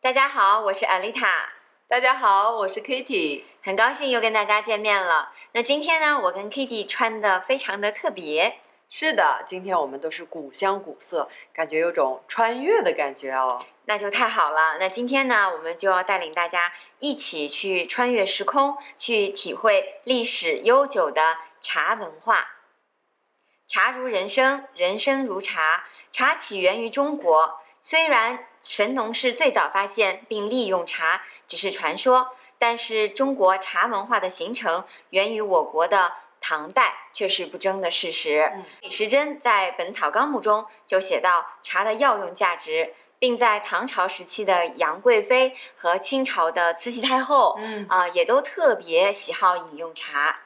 大家好，我是艾丽塔。大家好，我是 Kitty，很高兴又跟大家见面了。那今天呢，我跟 Kitty 穿的非常的特别。是的，今天我们都是古香古色，感觉有种穿越的感觉哦。那就太好了。那今天呢，我们就要带领大家一起去穿越时空，去体会历史悠久的茶文化。茶如人生，人生如茶。茶起源于中国，虽然神农氏最早发现并利用茶只是传说，但是中国茶文化的形成源于我国的唐代，却是不争的事实。李时珍在《本草纲目》中就写到茶的药用价值，并在唐朝时期的杨贵妃和清朝的慈禧太后，也都特别喜好饮用茶。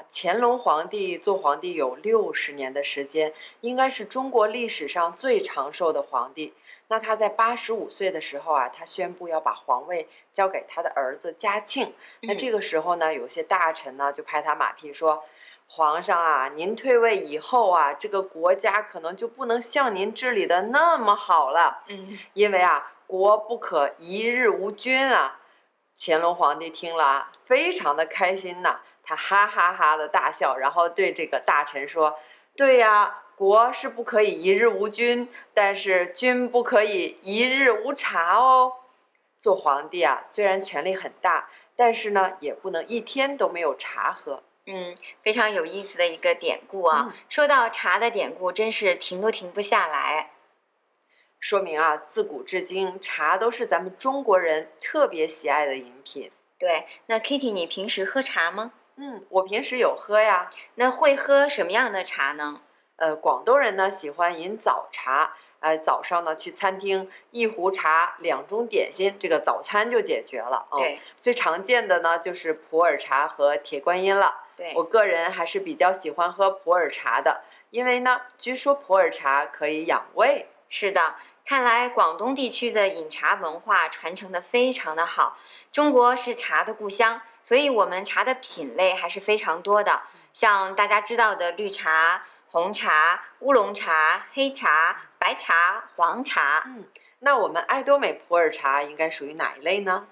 乾隆皇帝做皇帝有60年的时间，应该是中国历史上最长寿的皇帝。那他在85岁的时候他宣布要把皇位交给他的儿子嘉庆。那这个时候呢，有些大臣呢就拍他马屁说：“皇上您退位以后这个国家可能就不能像您治理的那么好了。因为国不可一日无君啊。”乾隆皇帝听了非常的开心呐。他哈哈哈的大笑，然后对这个大臣说：“对呀，国是不可以一日无君，但是君不可以一日无茶哦。做皇帝虽然权力很大，但是呢，也不能一天都没有茶喝。”非常有意思的一个典故啊。说到茶的典故，真是停都停不下来。说明自古至今，茶都是咱们中国人特别喜爱的饮品。对，那 Kitty， 你平时喝茶吗？我平时有喝呀。那会喝什么样的茶呢？广东人呢喜欢饮早茶，早上呢去餐厅一壶茶2盅点心，这个早餐就解决了。对，最常见的呢就是普洱茶和铁观音了。对，我个人还是比较喜欢喝普洱茶的，因为呢，据说普洱茶可以养胃。是的，看来广东地区的饮茶文化传承的非常的好。中国是茶的故乡，所以我们茶的品类还是非常多的，像大家知道的绿茶、红茶、乌龙茶、黑茶、白茶、黄茶。那我们爱多美普洱茶应该属于哪一类呢？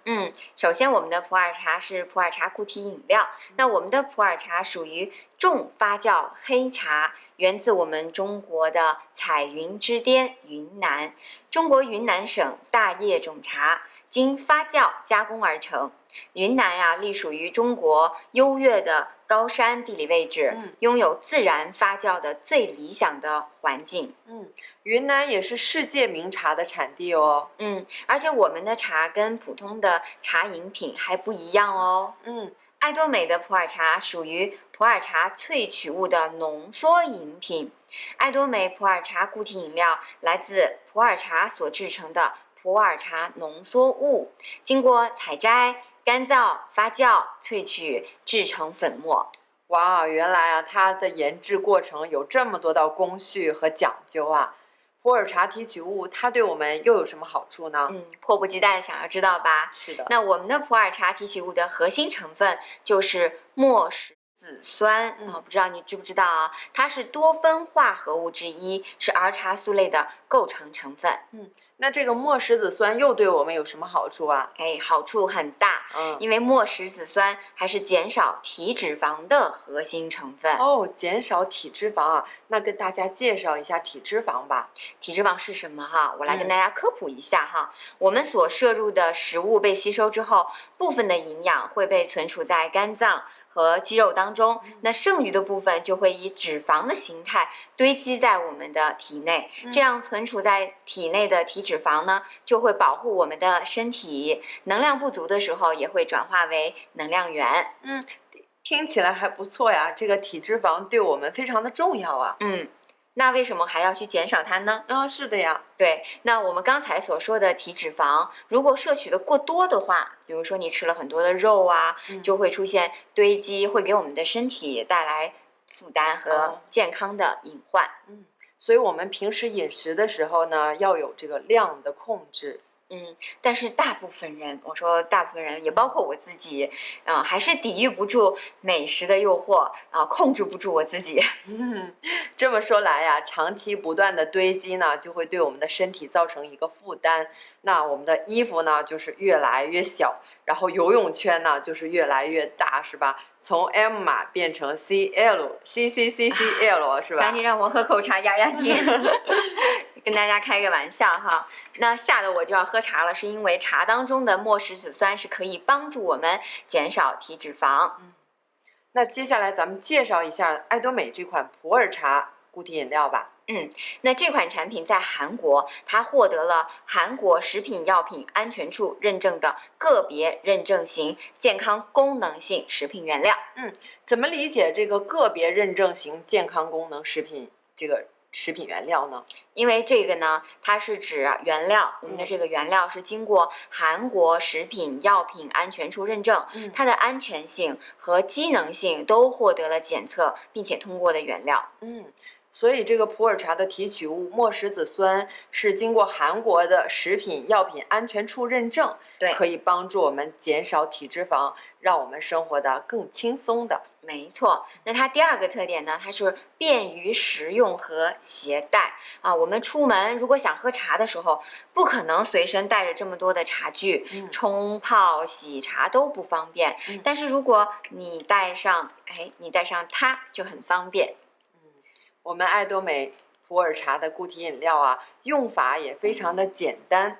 首先我们的普洱茶是普洱茶固体饮料，那我们的普洱茶属于重发酵黑茶，源自我们中国的彩云之巅云南，中国云南省大叶种茶，经发酵加工而成。云南隶属于中国优越的高山地理位置，拥有自然发酵的最理想的环境。云南也是世界名茶的产地哦。而且我们的茶跟普通的茶饮品还不一样哦。爱多美的普洱茶属于普洱茶萃取物的浓缩饮品。爱多美普洱茶固体饮料来自普洱茶所制成的普洱茶浓缩物，经过采摘、干燥、发酵、萃取，制成粉末。哇，原来它的研制过程有这么多道工序和讲究啊！普洱茶提取物它对我们又有什么好处呢？迫不及待的想要知道吧？是的。那我们的普洱茶提取物的核心成分就是墨石子酸。不知道你知不知道它是多酚化合物之一，是儿茶素类的构成成分。那这个墨石子酸又对我们有什么好处啊？好处很大。因为墨石子酸还是减少体脂肪的核心成分。减少体脂肪那跟大家介绍一下体脂肪吧。体脂肪是什么我来跟大家科普一下我们所摄入的食物被吸收之后，部分的营养会被存储在肝脏和肌肉当中，那剩余的部分就会以脂肪的形态堆积在我们的体内。这样存储在体内的体脂肪呢，就会保护我们的身体，能量不足的时候也会转化为能量源。听起来还不错呀，这个体脂肪对我们非常的重要啊。那为什么还要去减少它呢？是的呀。对，那我们刚才所说的体脂肪，如果摄取的过多的话，比如说你吃了很多的肉就会出现堆积，会给我们的身体带来负担和健康的隐患。所以我们平时饮食的时候呢，要有这个量的控制。但是大部分人，我说大部分人也包括我自己，还是抵御不住美食的诱惑控制不住我自己。这么说来呀，长期不断的堆积呢，就会对我们的身体造成一个负担。那我们的衣服呢，就是越来越小，然后游泳圈呢，就是越来越大，是吧？从 M 码变成 CL，CCCCL 是吧？赶紧让我喝口茶压压惊。跟大家开个玩笑哈，那吓得我就要喝茶了，是因为茶当中的末石子酸是可以帮助我们减少体脂肪。那接下来咱们介绍一下爱多美这款普洱茶固体饮料吧。那这款产品在韩国，它获得了韩国食品药品安全处认证的个别认证型健康功能性食品原料。怎么理解这个个别认证型健康功能食品原料呢？因为这个呢，它是指原料，我们的这个原料是经过韩国食品药品安全处认证，它的安全性和机能性都获得了检测，并且通过的原料。所以这个普洱茶的提取物末石子酸是经过韩国的食品药品安全处认证，对，可以帮助我们减少体脂肪，让我们生活的更轻松的。没错，那它第二个特点呢，它是便于食用和携带我们出门如果想喝茶的时候，不可能随身带着这么多的茶具，冲泡、洗茶都不方便。但是如果你带上它就很方便。我们爱多美普洱茶的固体饮料用法也非常的简单。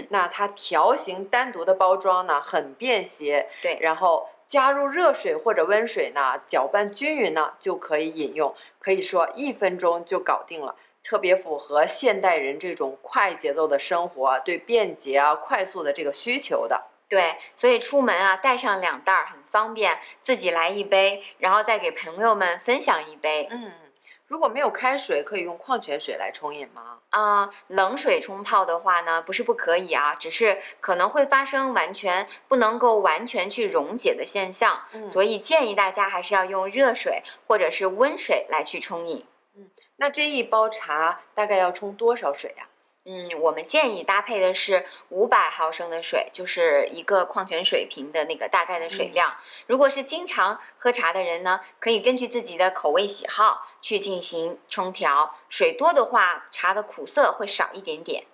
那它条形单独的包装呢，很便携。对，然后加入热水或者温水呢，搅拌均匀呢，就可以饮用。可以说1分钟就搞定了，特别符合现代人这种快节奏的生活，对便捷快速的这个需求的。对，所以出门带上2袋很方便，自己来1杯，然后再给朋友们分享1杯。如果没有开水，可以用矿泉水来冲饮吗？冷水冲泡的话呢，不是不可以只是可能会发生不能够完全去溶解的现象，所以建议大家还是要用热水或者是温水来去冲饮。那这一包茶大概要冲多少水呀？我们建议搭配的是500毫升的水，就是一个矿泉水瓶的那个大概的水量。如果是经常喝茶的人呢，可以根据自己的口味喜好去进行冲调。水多的话，茶的苦涩会少一点点。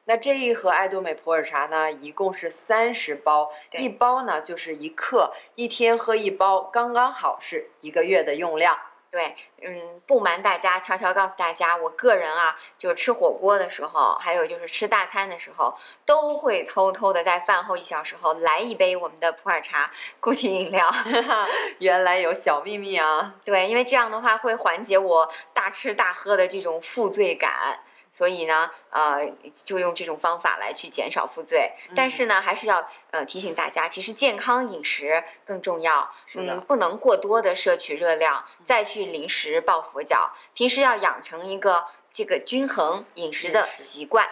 那这一盒爱多美普洱茶呢，一共是30包，一包呢就是1克，1天喝1包，刚刚好是1个月的用量。对，不瞒大家，悄悄告诉大家，我个人就是吃火锅的时候，还有就是吃大餐的时候，都会偷偷的在饭后1小时后来1杯我们的普洱茶固体饮料。原来有小秘密啊！对，因为这样的话会缓解我大吃大喝的这种负罪感。所以呢，就用这种方法来去减少负罪。但是呢，还是要提醒大家，其实健康饮食更重要。不能过多的摄取热量，再去临时抱佛脚。平时要养成一个这个均衡饮食的习惯。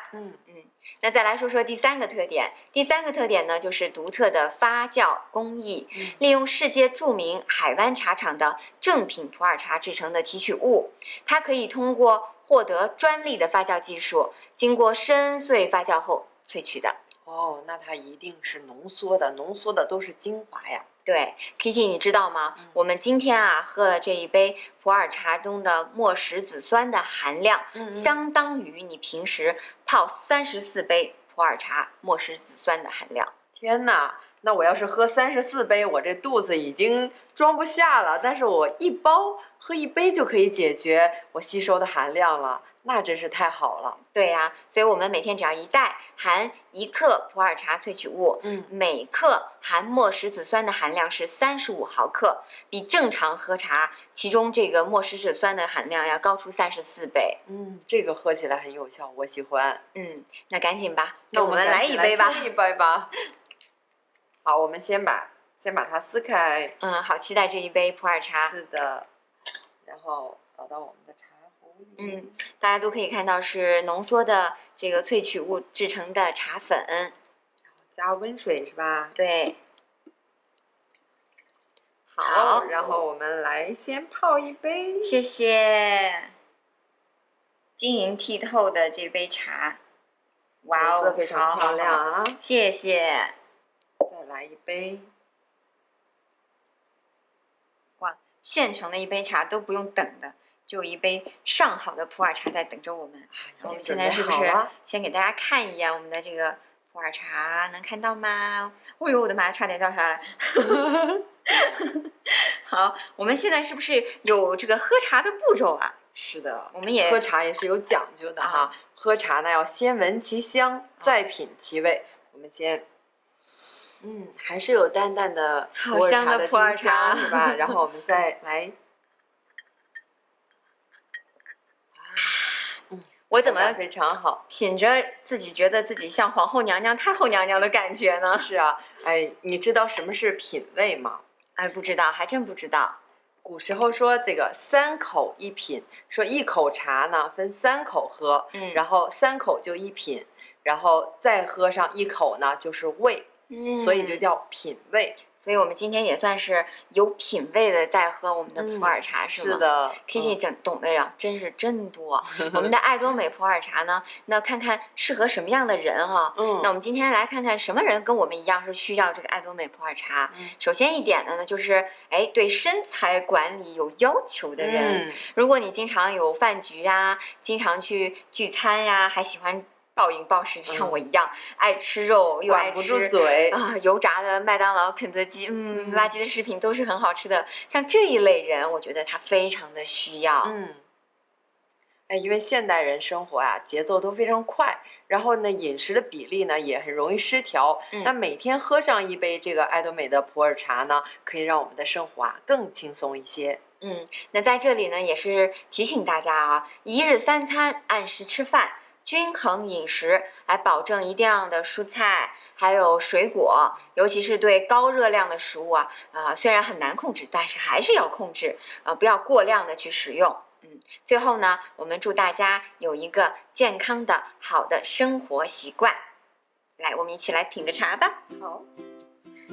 那再来说说第3个特点。第3个特点呢，就是独特的发酵工艺，利用世界著名海湾茶厂的正品普洱茶制成的提取物，它可以通过获得专利的发酵技术，经过深萃发酵后萃取的。那它一定是浓缩的都是精华呀。对 ，Kitty 你知道吗？我们今天喝了这一杯普洱茶中的末石子酸的含量，相当于你平时泡34杯普洱茶末石子酸的含量。天哪！那我要是喝34杯，我这肚子已经装不下了。但是我1包喝1杯就可以解决我吸收的含量了，那真是太好了。对呀，所以我们每天只要1袋含1克普洱茶萃取物，每克含末石子酸的含量是35毫克，比正常喝茶其中这个末石子酸的含量要高出34倍。这个喝起来很有效，我喜欢。那赶紧吧，那我们来1杯吧。冲1杯吧。好，我们先把它撕开。好期待这一杯普洱茶。是的，然后倒到我们的茶壶里。大家都可以看到是浓缩的这个萃取物制成的茶粉，然后加温水是吧？对。好，然后我们来先泡1杯。谢谢。晶莹剔透的这杯茶。哇哦，颜色非常漂亮啊！谢谢。再来一杯。哇，现成的一杯茶都不用等的，就一杯上好的普洱茶在等着我们。我们现在是不是先给大家看一眼我们的这个普洱茶？能看到吗？哦呦，我的妈，差点掉下来。好，我们现在是不是有这个喝茶的步骤啊？是的，我们也喝茶也是有讲究的哈。喝茶呢要先闻其香，再品其味。我们先，还是有淡淡的好香的普洱茶是吧？然后我们再来，我怎么非常好，品着自己觉得自己像皇后娘娘、太后娘娘的感觉呢？是啊，哎，你知道什么是品味吗？哎，不知道，还真不知道。古时候说这个3口1品，说一口茶呢分3口喝，然后3口就1品，然后再喝上1口呢就是味，所以就叫品味。所以我们今天也算是有品味的在喝我们的普洱茶，是吗？是的 ，Kitty 懂的呀，真是真多。我们的爱多美普洱茶呢，那看看适合什么样的人哈。那我们今天来看看什么人跟我们一样是需要这个爱多美普洱茶。首先一点呢，就是对身材管理有要求的人。如果你经常有饭局呀，经常去聚餐呀，还喜欢暴饮暴食，像我一样，爱吃肉又爱吃，管不住嘴啊，油炸的麦当劳、肯德基，垃圾的食品都是很好吃的。像这一类人，我觉得他非常的需要。因为现代人生活啊，节奏都非常快，然后呢，饮食的比例呢也很容易失调。那每天喝上一杯这个爱多美的普洱茶呢，可以让我们的生活啊更轻松一些。那在这里呢，也是提醒大家啊，1日3餐按时吃饭。均衡饮食，来保证一定量的蔬菜，还有水果，尤其是对高热量的食物虽然很难控制，但是还是要控制不要过量的去食用。最后呢，我们祝大家有一个健康的好的生活习惯。来，我们一起来品个茶吧。好，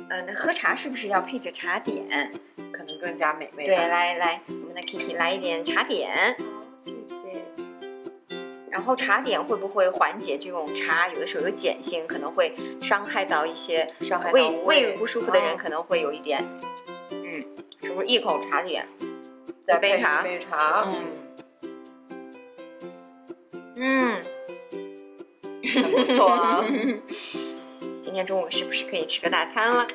那喝茶是不是要配着茶点？可能更加美味。对，来，我们的 Kiki 来一点茶点。谢谢。然后茶点会不会缓解这种茶有的时候有碱性，可能会伤害到一些胃不舒服的人，可能会有一点，是不是一口茶点，再杯茶，杯茶，很不错啊。今天中午是不是可以吃个大餐了？